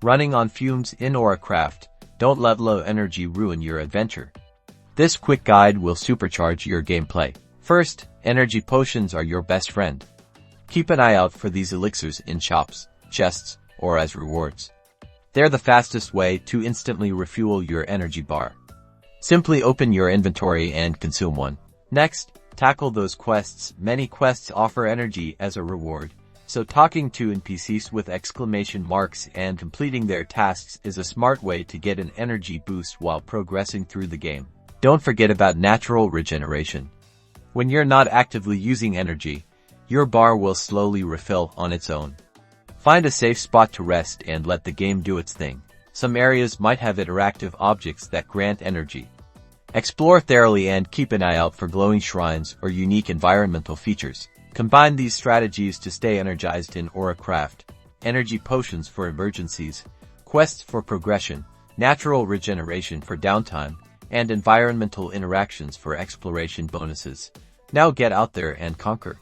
Running on fumes in Auracraft, don't let low energy ruin your adventure. This quick guide will supercharge your gameplay. First, energy potions are your best friend. Keep an eye out for these elixirs in shops, chests, or as rewards. They're the fastest way to instantly refuel your energy bar. Simply open your inventory and consume one. Next, tackle those quests. Many quests offer energy as a reward, so talking to NPCs with exclamation marks and completing their tasks is a smart way to get an energy boost while progressing through the game. Don't forget about natural regeneration. When you're not actively using energy, your bar will slowly refill on its own. Find a safe spot to rest and let the game do its thing. Some areas might have interactive objects that grant energy. Explore thoroughly and keep an eye out for glowing shrines or unique environmental features. Combine these strategies to stay energized in Auracraft. Energy potions for emergencies, quests for progression, natural regeneration for downtime, and environmental interactions for exploration bonuses. Now get out there and conquer.